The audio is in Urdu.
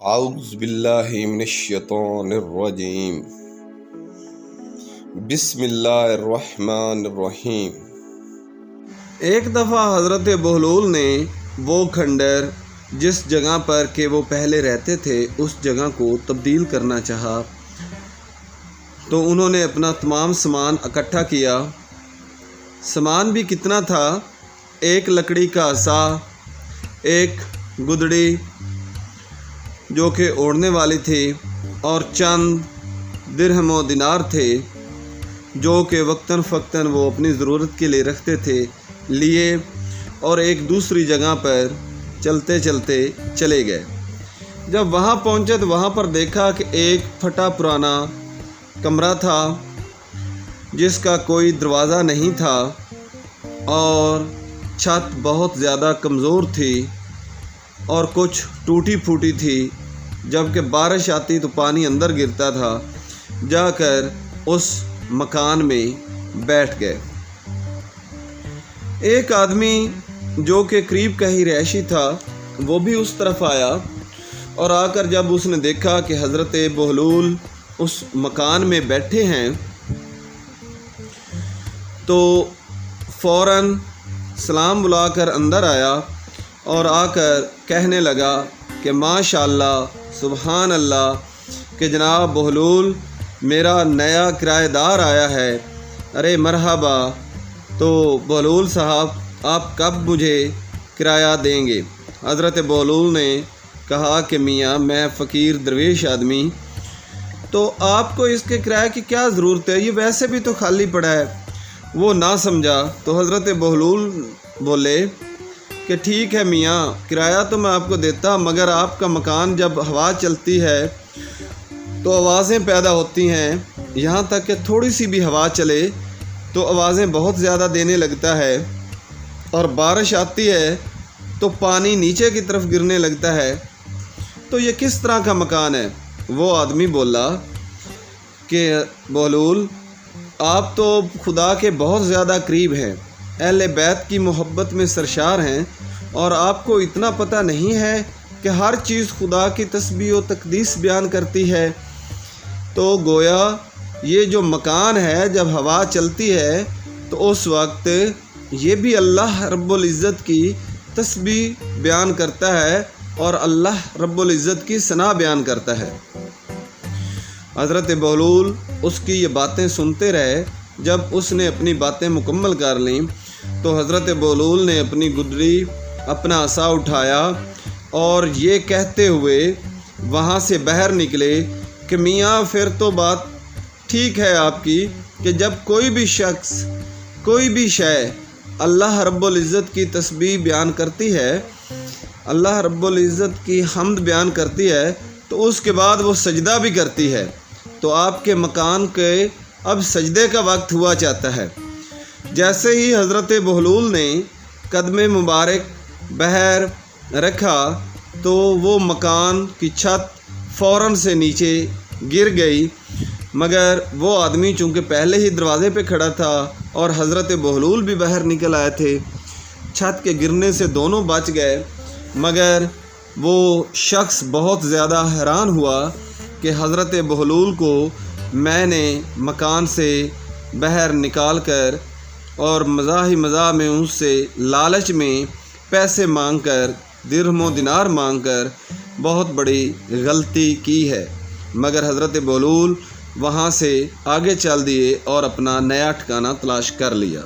اعوذ باللہ من الشیطان الرجیم بسم اللہ الرحمن الرحیم۔ ایک دفعہ حضرت بہلول نے وہ کھنڈر جس جگہ پر کہ وہ پہلے رہتے تھے اس جگہ کو تبدیل کرنا چاہا، تو انہوں نے اپنا تمام سامان اکٹھا کیا۔ سامان بھی کتنا تھا؟ ایک لکڑی کا عصا، ایک گدڑی جو کہ اوڑھنے والی تھی، اور چند درہم و دینار تھے جو کہ وقتاً فوقتاً وہ اپنی ضرورت کے لیے رکھتے تھے، لیے اور ایک دوسری جگہ پر چلتے چلتے چلے گئے۔ جب وہاں پہنچے تو وہاں پر دیکھا کہ ایک پھٹا پرانا کمرہ تھا جس کا کوئی دروازہ نہیں تھا، اور چھت بہت زیادہ کمزور تھی اور کچھ ٹوٹی پھوٹی تھی۔ جبکہ بارش آتی تو پانی اندر گرتا تھا۔ جا کر اس مکان میں بیٹھ گئے۔ ایک آدمی جو کہ قریب کا ہی رہائشی تھا وہ بھی اس طرف آیا، اور آ کر جب اس نے دیکھا کہ حضرت بہلول اس مکان میں بیٹھے ہیں تو فوراً سلام بلا کر اندر آیا اور آ کر کہنے لگا کہ ماشاء اللہ، سبحان اللہ، کہ جناب بہلول میرا نیا کرایہ دار آیا ہے۔ ارے مرحبا، تو بہلول صاحب آپ کب مجھے کرایہ دیں گے؟ حضرت بہلول نے کہا کہ میاں میں فقیر درویش آدمی، تو آپ کو اس کے کرایہ کی کیا ضرورت ہے؟ یہ ویسے بھی تو خالی پڑا ہے۔ وہ نہ سمجھا تو حضرت بہلول بولے کہ ٹھیک ہے میاں، کرایہ تو میں آپ کو دیتا، مگر آپ کا مکان جب ہوا چلتی ہے تو آوازیں پیدا ہوتی ہیں، یہاں تک کہ تھوڑی سی بھی ہوا چلے تو آوازیں بہت زیادہ دینے لگتا ہے، اور بارش آتی ہے تو پانی نیچے کی طرف گرنے لگتا ہے، تو یہ کس طرح کا مکان ہے؟ وہ آدمی بولا کہ بہلول آپ تو خدا کے بہت زیادہ قریب ہیں، اہل بیت کی محبت میں سرشار ہیں، اور آپ کو اتنا پتہ نہیں ہے کہ ہر چیز خدا کی تسبیح و تقدیس بیان کرتی ہے۔ تو گویا یہ جو مکان ہے جب ہوا چلتی ہے تو اس وقت یہ بھی اللہ رب العزت کی تسبیح بیان کرتا ہے اور اللہ رب العزت کی ثنا بیان کرتا ہے۔ حضرت بہلول اس کی یہ باتیں سنتے رہے۔ جب اس نے اپنی باتیں مکمل کر لیں تو حضرت بہلول نے اپنی گدڑی، اپنا عصا اٹھایا اور یہ کہتے ہوئے وہاں سے باہر نکلے کہ میاں پھر تو بات ٹھیک ہے آپ کی کہ جب کوئی بھی شخص، کوئی بھی شے اللہ رب العزت کی تسبیح بیان کرتی ہے، اللہ رب العزت کی حمد بیان کرتی ہے، تو اس کے بعد وہ سجدہ بھی کرتی ہے، تو آپ کے مکان کے اب سجدے کا وقت ہوا چاہتا ہے۔ جیسے ہی حضرت بہلول نے قدم مبارک باہر رکھا تو وہ مکان کی چھت فوراً سے نیچے گر گئی، مگر وہ آدمی چونکہ پہلے ہی دروازے پہ کھڑا تھا اور حضرت بہلول بھی باہر نکل آئے تھے، چھت کے گرنے سے دونوں بچ گئے، مگر وہ شخص بہت زیادہ حیران ہوا کہ حضرت بہلول کو میں نے مکان سے باہر نکال کر اور مزاح ہی مزاح میں اس سے لالچ میں پیسے مانگ کر، درہم و دینار مانگ کر بہت بڑی غلطی کی ہے، مگر حضرت بہلول وہاں سے آگے چل دیے اور اپنا نیا ٹھکانہ تلاش کر لیا۔